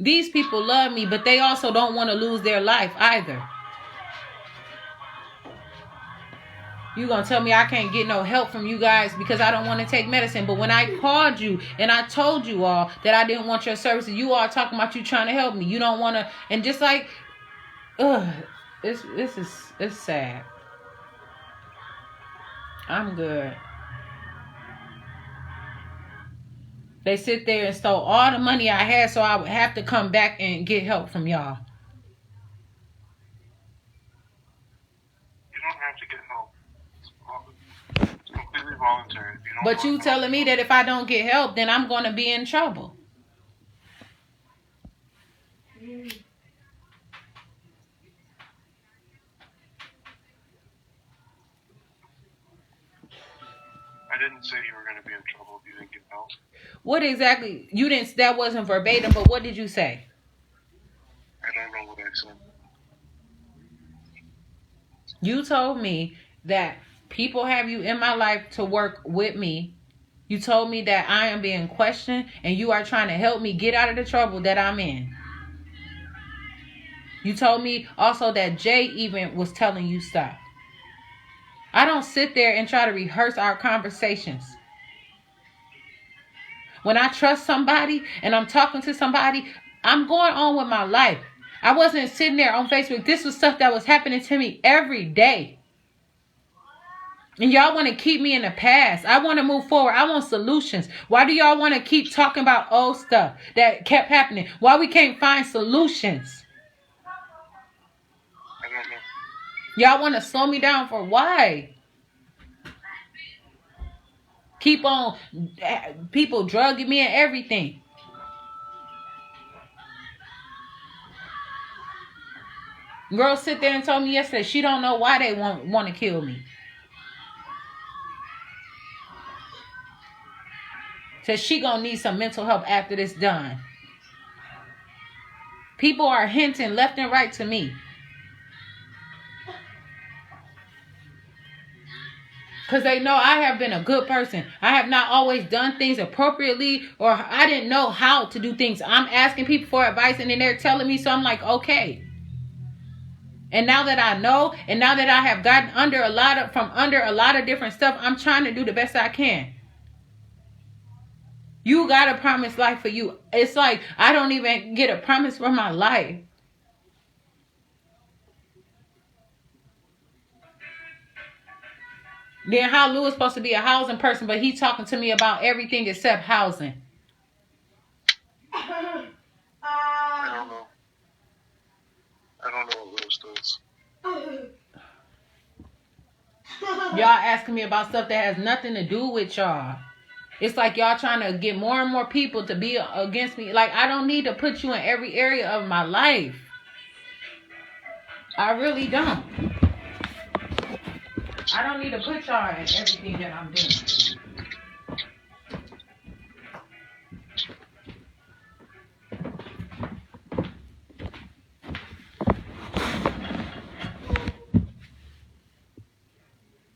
These people love me, but they also don't want to lose their life either. You gonna tell me I can't get no help from you guys because I don't want to take medicine. But when I called you and I told you all that I didn't want your services, you all talking about you trying to help me. You don't want to, and just like, it's sad. I'm good. They sit there and stole all the money I had, so I would have to come back and get help from y'all. You don't have to get help. It's completely voluntary. But you telling me that if I don't get help, then I'm going to be in trouble. I didn't say you were going to be in trouble if you didn't get help. What exactly? You didn't. That wasn't verbatim, but what did you say? I don't know what I said. You told me that people have you in my life to work with me. You told me that I am being questioned and you are trying to help me get out of the trouble that I'm in. You told me also that Jay even was telling you stuff. I don't sit there and try to rehearse our conversations. When I trust somebody and I'm talking to somebody, I'm going on with my life. I wasn't sitting there on Facebook. This was stuff that was happening to me every day. And y'all want to keep me in the past. I want to move forward. I want solutions. Why do y'all want to keep talking about old stuff that kept happening? Why we can't find solutions? I don't know. Y'all want to slow me down for why? Keep on people drugging me and everything. Girl sit there and told me yesterday she don't know why they want to kill me. Says she gonna need some mental help after this done. People are hinting left and right to me. Because they know I have been a good person. I have not always done things appropriately, or I didn't know how to do things. I'm asking people for advice and then they're telling me, so I'm like, okay. And now that I know, and now that I have gotten under a lot of different stuff, I'm trying to do the best I can. You got a promised life for you. It's like I don't even get a promise for my life. Then how Lou is supposed to be a housing person, but he talking to me about everything except housing. I don't know. I don't know what Lewis does. Y'all asking me about stuff that has nothing to do with y'all. It's like y'all trying to get more and more people to be against me. Like, I don't need to put you in every area of my life. I really don't. I don't need to put y'all in everything that I'm doing.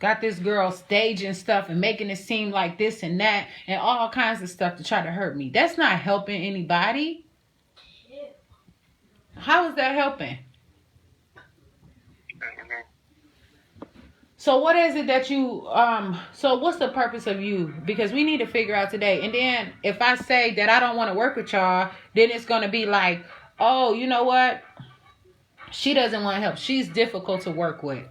Got this girl staging stuff and making it seem like this and that and all kinds of stuff to try to hurt me. That's not helping anybody. How is that helping? I don't know. So what is it that you, so what's the purpose of you? Because we need to figure out today. And then if I say that I don't want to work with y'all, then it's going to be like, oh, you know what? She doesn't want help. She's difficult to work with.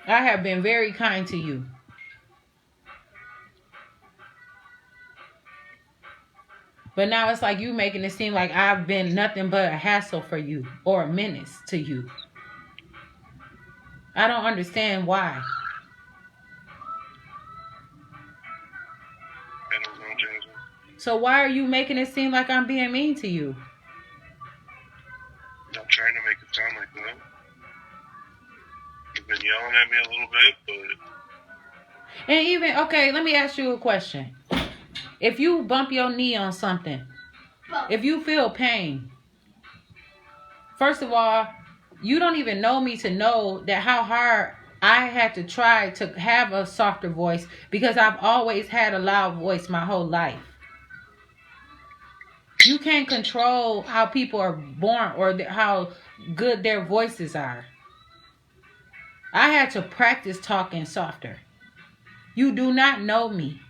I have been very kind to you. But now it's like you making it seem like I've been nothing but a hassle for you or a menace to you. I don't understand why. I don't know, Jasmine. So why are you making it seem like I'm being mean to you? I'm trying to make it sound like that. You've been yelling at me a little bit, but... And even, okay, let me ask you a question. If you bump your knee on something, if you feel pain, first of all, You don't even know me to know that how hard I had to try to have a softer voice because I've always had a loud voice my whole life. You can't control how people are born or how good their voices are. I had to practice talking softer. You do not know me.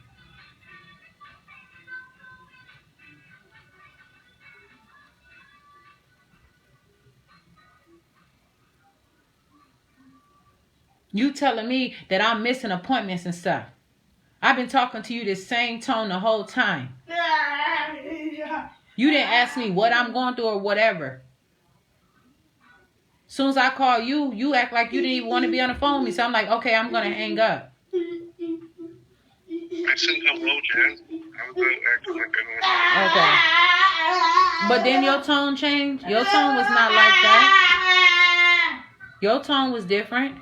You telling me that I'm missing appointments and stuff. I've been talking to you this same tone the whole time. You didn't ask me what I'm going through or whatever. As soon as I call you, you act like you didn't even want to be on the phone with me. So I'm like, okay, I'm going to hang up. I said hello, Jazz. I was acting like I Okay. But then your tone changed. Your tone was not like that. Your tone was different.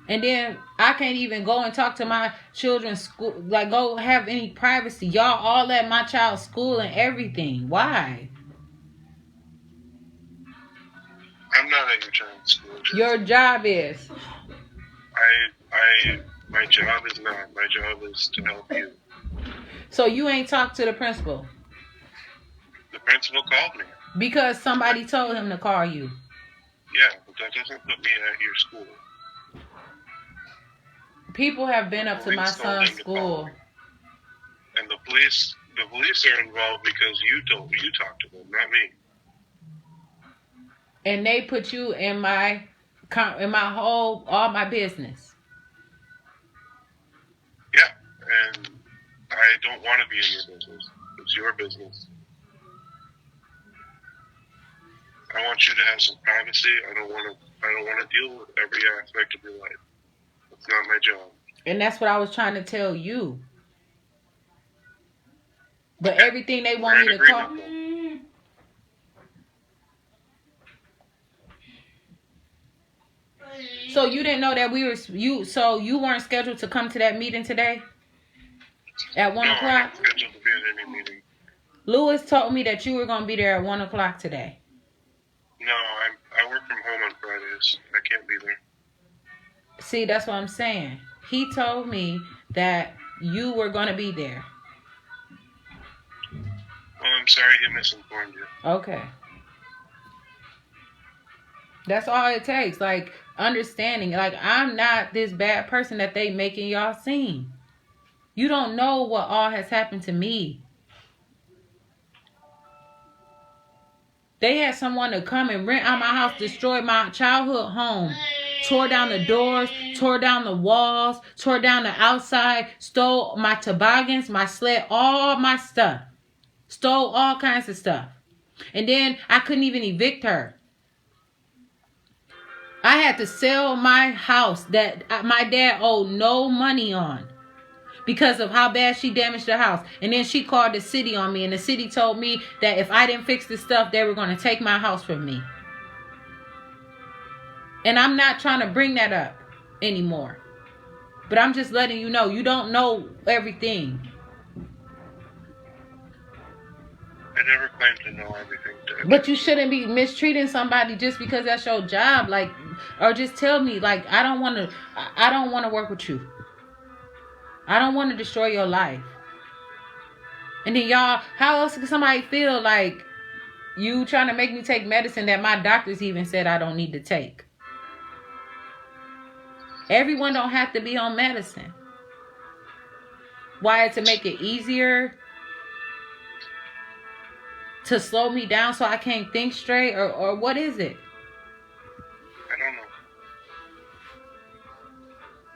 And then I can't even go and talk to my children's school, like go have any privacy. Y'all all at my child's school and everything. Why? I'm not at your child's school. Jazz. Your job is. My job is not. My job is to help you. So you ain't talked to the principal? The principal called me. Because somebody told him to call you. Yeah, but that doesn't put me at your school. People have been up to my son's school. And the police are involved because you talked to them, not me. And they put you in all my business. Yeah, and I don't want to be in your business. It's your business. I want you to have some privacy. I don't want to deal with every aspect of your life. It's not my job. And that's what I was trying to tell you. But everything they want me to talk. So you didn't know that so you weren't scheduled to come to that meeting today? At 1 o'clock? No, I'm not scheduled to be at any meeting. Lewis told me that you were going to be there at 1 o'clock today. No, I work from home on Fridays. I can't be there. See, that's what I'm saying. He told me that you were going to be there. Well, I'm sorry he misinformed you. Okay. That's all it takes. Like, understanding. Like, I'm not this bad person that they making y'all seem. You don't know what all has happened to me. They had someone to come and rent out my house, destroy my childhood home, tore down the doors, tore down the walls, tore down the outside, stole my toboggans, my sled, all my stuff. Stole all kinds of stuff. And then I couldn't even evict her. I had to sell my house that my dad owed no money on because of how bad she damaged the house. And then she called the city on me, and the city told me that if I didn't fix the stuff, they were going to take my house from me. And I'm not trying to bring that up anymore. But I'm just letting you know, you don't know everything. I never claimed to know everything. But you shouldn't be mistreating somebody just because that's your job. Like, or just tell me, like, I don't want to work with you. I don't want to destroy your life. And then y'all, how else can somebody feel like you trying to make me take medicine that my doctors even said I don't need to take? Everyone don't have to be on medicine. Why? To make it easier? To slow me down so I can't think straight? Or what is it? I don't know.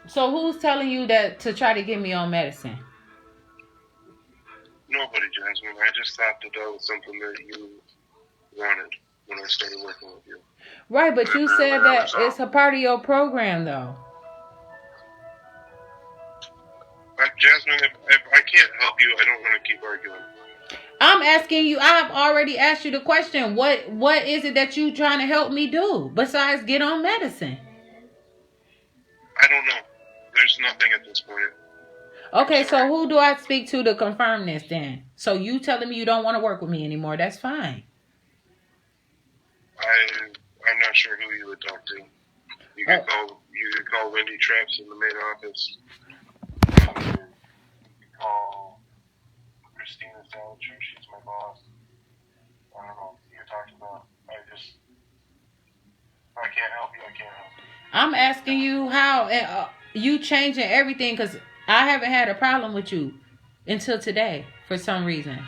So who's telling you that to try to get me on medicine? Nobody, Jasmine. I just thought that was something that you wanted when I started working with you. Right, but you said that it's a part of your program, though. Jasmine, if I can't help you, I don't want to keep arguing. I'm asking you, I have already asked you the question. What is it that you trying to help me do besides get on medicine? I don't know. There's nothing at this point. Okay, so who do I speak to confirm this then? So you telling me you don't want to work with me anymore? That's fine. I'm not sure who you would talk to. You could call Wendy Traps in the main office. You could call Christina Salinger. She's my boss. I don't know what you're talking about. I can't help you. I can't help you. I'm asking you how you changing everything, because I haven't had a problem with you until today for some reason.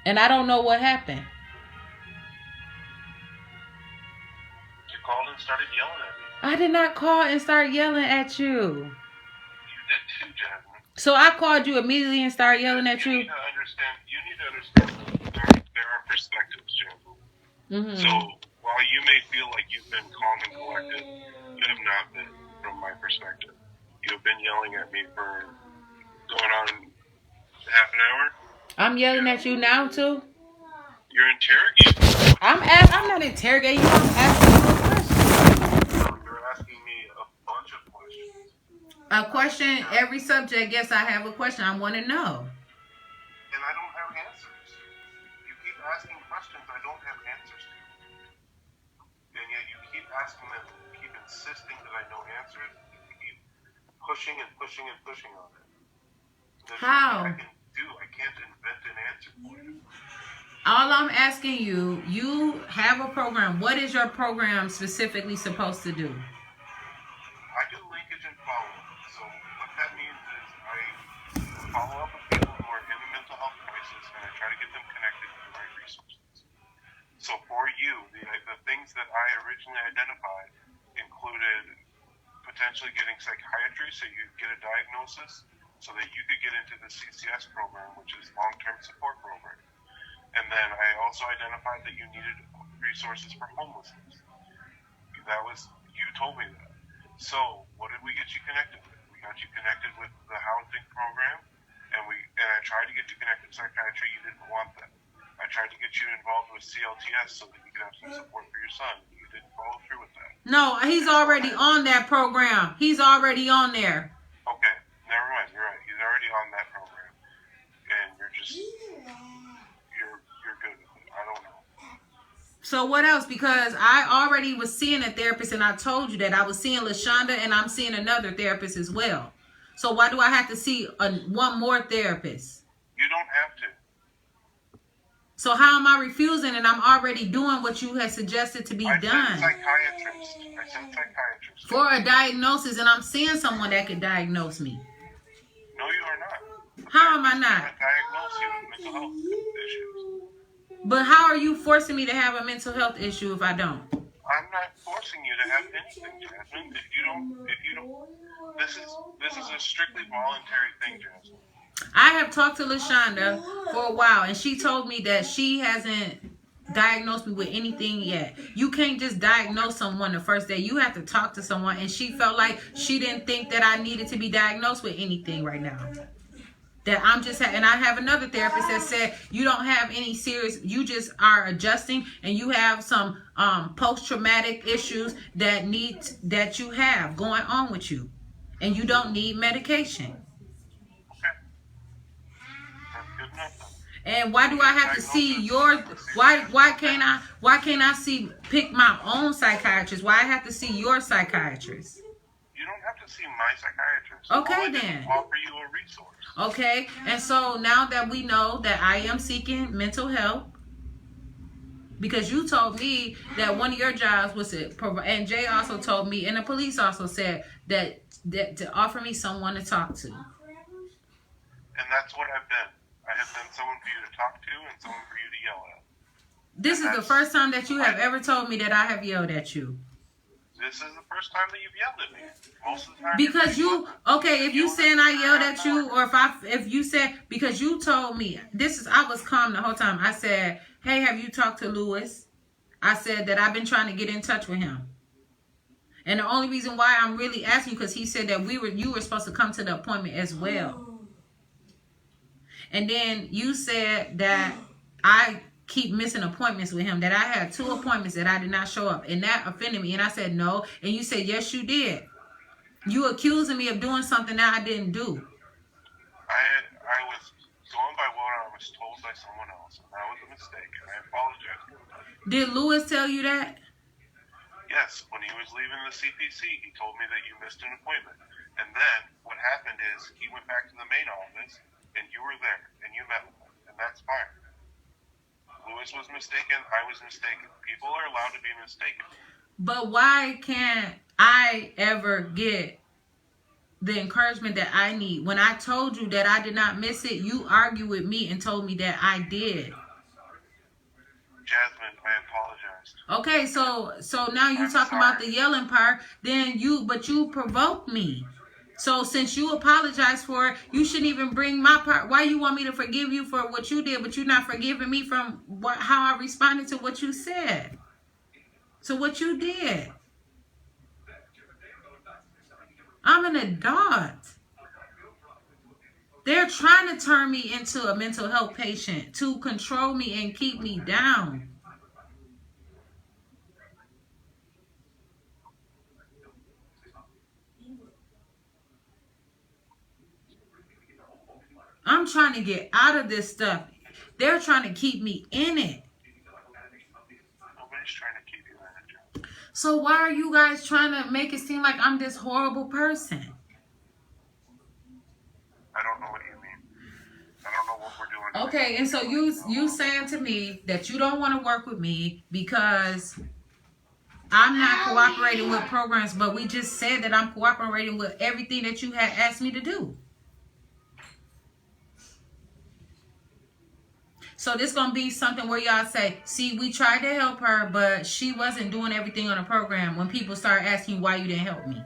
And I don't know what happened. You called and started yelling at me. I did not call and start yelling at you. You did too, Jasmine. So I called you immediately and started yelling at you? You need to understand there are perspectives, Jasmine. Mm-hmm. So while you may feel like you've been calm and collected, you have not been from my perspective. You have been yelling at me for going on half an hour. I'm yelling at you now too? You're interrogating. I'm not interrogating you. I'm asking you a question. You're asking me a bunch of questions. A question, every subject. Yes, I have a question. I want to know. And I don't have answers. You keep asking questions I don't have answers to. And yet you keep asking them, you keep insisting that I know answers. You keep pushing and pushing and pushing on it. There's How? nothing I can do. I can't invent an answer for you. All I'm asking you, you have a program. What is your program specifically supposed to do? I do linkage and follow-up. So what that means is I follow up with people who are in a mental health crisis, and I try to get them connected to the right resources. So for you, the things that I originally identified included potentially getting psychiatry so you get a diagnosis so that you could get into the CCS program, which is long-term support program. And then I also identified that you needed resources for homelessness. You told me that. So what did we get you connected with? We got you connected with the housing program, and I tried to get you connected to psychiatry. You didn't want that. I tried to get you involved with CLTS so that you could have some support for your son. You didn't follow through with that. No, he's already on that program. He's already on there. Okay, never mind. You're right. He's already on that program, and you're just you're good with it. I don't know. So what else? Because I already was seeing a therapist, and I told you that I was seeing LaShonda, and I'm seeing another therapist as well. So why do I have to see one more therapist? You don't have to. So how am I refusing, and I'm already doing what you had suggested to be done? I sent psychiatrists. For a diagnosis, and I'm seeing someone that could diagnose me. No, you are not. How am I not? I diagnose you with mental health issues. But how are you forcing me to have a mental health issue if I don't? I'm not forcing you to have anything, Jasmine. If you don't, this is a strictly voluntary thing, Jasmine. I have talked to LaShonda for a while, and she told me that she hasn't diagnosed me with anything yet. You can't just diagnose someone the first day. You have to talk to someone, and she felt like she didn't think that I needed to be diagnosed with anything right now. That I'm just, and I have another therapist that said you don't have any serious, you just are adjusting, and you have some post-traumatic issues that you have going on with you, and you don't need medication. And why do I have to see yours? Why can't I pick my own psychiatrist? Why I have to see your psychiatrist? You don't have to see my psychiatrist. Okay, then. Offer you a resource. Okay, and so now that we know that I am seeking mental health, because you told me that one of your jobs was to provide, and Jay also told me, and the police also said that to offer me someone to talk to. And that's what I've been. I have been someone for you to talk to and someone for you to yell at. This is the first time that you have ever told me that I have yelled at you. This is the first time that you've yelled at me. Most of the time. Because if you saying I yelled at you, or if you said, because you told me, I was calm the whole time. I said, hey, have you talked to Lewis? I said that I've been trying to get in touch with him. And the only reason why I'm really asking you, because he said that you were supposed to come to the appointment as well. And then you said that keep missing appointments with him, that I had 2 appointments that I did not show up, and that offended me. And I said no, and you said yes, you did. You accusing me of doing something that I didn't do. I was going by what I was told by someone else, and that was a mistake, and I apologize for that. Did Lewis tell you that? Yes, when he was leaving the CPC, he told me that you missed an appointment. And then what happened is he went back to the main office, and you were there, and you met with him, and that's fine. Lewis was mistaken. I was mistaken. People are allowed to be mistaken. But why can't I ever get the encouragement that I need? When I told you that I did not miss it, you argued with me and told me that I did. Jasmine, I apologize. Okay, so now you talking about the yelling part, but you provoked me. So since you apologized for it, you shouldn't even bring my part. Why you want me to forgive you for what you did, but you're not forgiving me from how I responded to what you said? So what you did. I'm an adult. They're trying to turn me into a mental health patient to control me and keep me down. I'm trying to get out of this stuff. They're trying to keep me in it. Nobody's trying to keep you in it. So why are you guys trying to make it seem like I'm this horrible person? I don't know what you mean. I don't know what we're doing. Okay, and so you saying to me that you don't want to work with me because I'm not cooperating with programs, but we just said that I'm cooperating with everything that you had asked me to do. So this going to be something where y'all say, see, we tried to help her, but she wasn't doing everything on the program when people start asking why you didn't help me.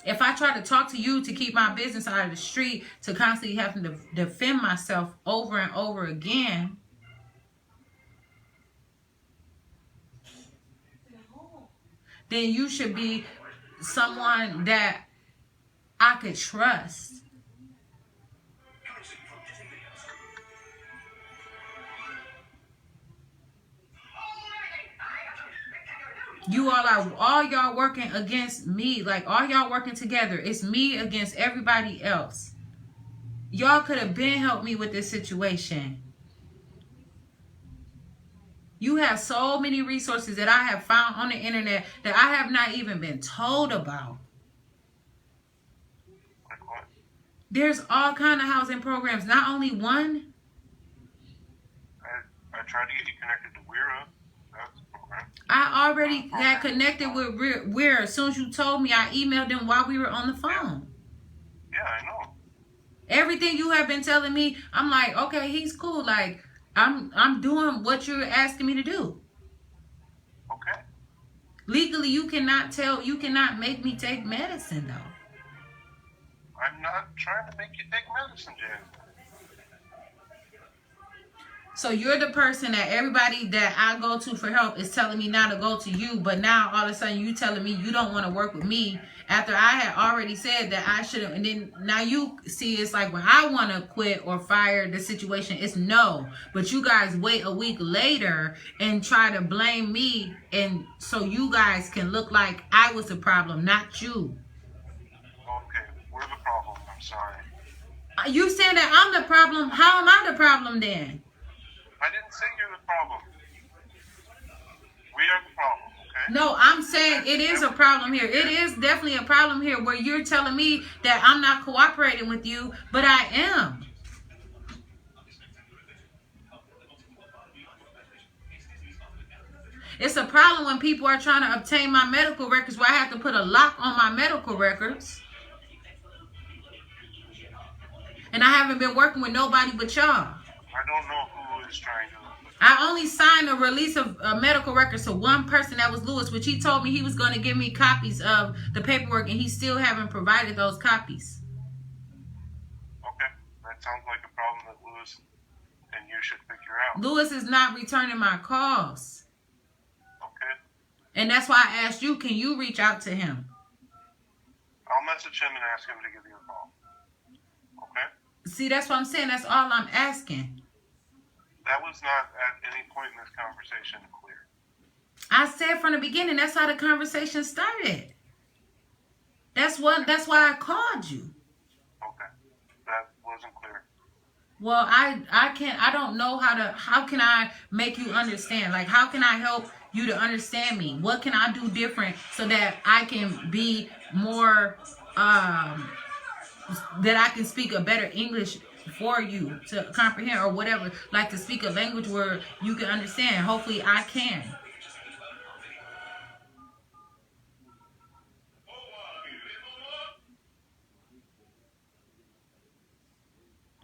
If I try to talk to you to keep my business out of the street, to constantly having to defend myself over and over again, then you should be someone that I could trust. You all y'all working against me. Like, all y'all working together. It's me against everybody else. Y'all could have been helped me with this situation. You have so many resources that I have found on the internet that I have not even been told about. Like what? There's all kind of housing programs, not only one. I tried to get you connected to WIRA. That's the program. I already had connected with WIRA. As soon as you told me, I emailed them while we were on the phone. Yeah, I know. Everything you have been telling me, I'm like, okay, he's cool. Like, I'm doing what you're asking me to do. Okay. Legally, you cannot make me take medicine, though. I'm not trying to make you take medicine, Jan. So you're the person that everybody that I go to for help is telling me now to go to you, but now all of a sudden you telling me you don't want to work with me after I had already said that I shouldn't. And then now you see it's like when I want to quit or fire the situation, it's no. But you guys wait a week later and try to blame me, and so you guys can look like I was the problem, not you. Okay, we're the problem. I'm sorry. You saying that I'm the problem? How am I the problem then? I didn't say you're the problem. We are the problem, okay? No, I'm saying it is a problem here. It is definitely a problem here where you're telling me that I'm not cooperating with you, but I am. It's a problem when people are trying to obtain my medical records where I have to put a lock on my medical records. And I haven't been working with nobody but y'all. I don't know who is trying to... I only signed a release of medical records to one person, that was Lewis, which he told me he was going to give me copies of the paperwork, and he still haven't provided those copies. Okay, that sounds like a problem that Lewis and you should figure out. Lewis is not returning my calls. Okay. And that's why I asked you, can you reach out to him? I'll message him and ask him to give you a call. Okay? See, that's what I'm saying. That's all I'm asking. That was not at any point in this conversation clear. I said from the beginning, that's how the conversation started. That's why I called you. Okay. That wasn't clear. Well, I don't know how can I make you understand? Like, how can I help you to understand me? What can I do different so that I can be more, that I can speak a better English for you to comprehend, or whatever, like to speak a language where you can understand. Hopefully I can.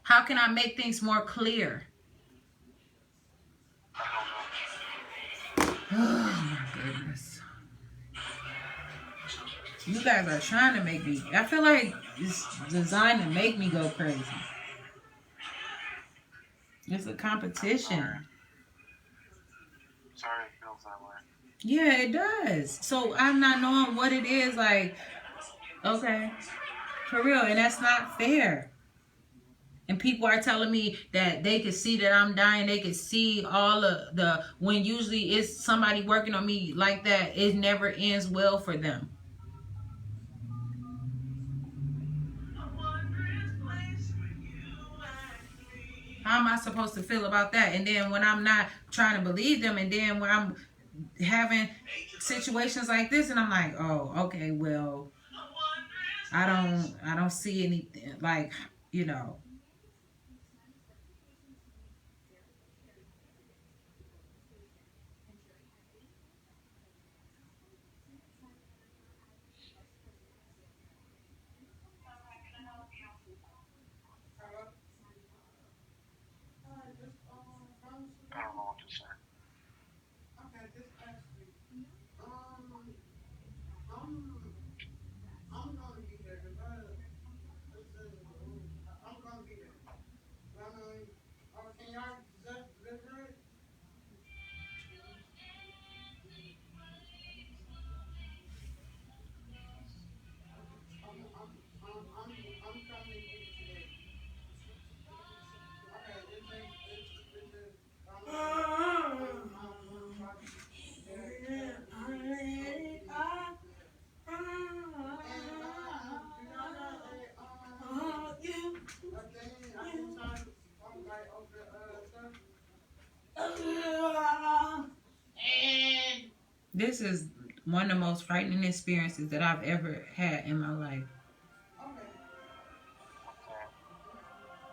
How can I make things more clear? Oh my goodness. You guys are trying to make me, I feel like it's designed to make me go crazy. It's a competition. Sorry, it feels that way. Yeah, it does. So I'm not knowing what it is, like, okay, for real, and that's not fair. And people are telling me that they can see that I'm dying. They can see all of when usually it's somebody working on me like that, it never ends well for them. How am I supposed to feel about that? And then when I'm not trying to believe them, and then when I'm having situations like this, and I'm like, oh, okay, well, I don't see anything, like, you know. I don't know what to say. This is one of the most frightening experiences that I've ever had in my life.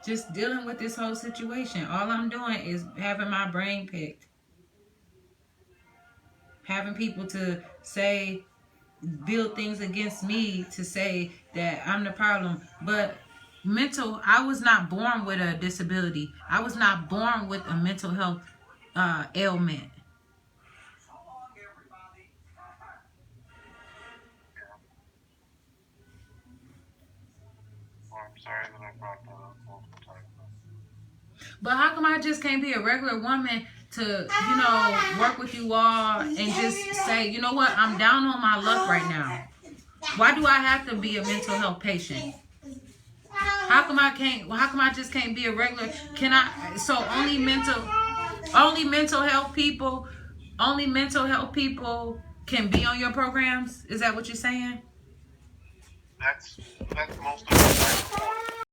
Just dealing with this whole situation. All I'm doing is having my brain picked. Having people to say, build things against me to say that I'm the problem. But I was not born with a disability. I was not born with a mental health ailment. Sorry that I brought that up multiple times. But how come I just can't be a regular woman to, you know, work with you all and just say, you know what, I'm down on my luck right now. Why do I have to be a mental health patient? How come I just can't be a regular? So only mental health people can be on your programs? Is that what you're saying? That's most of the time.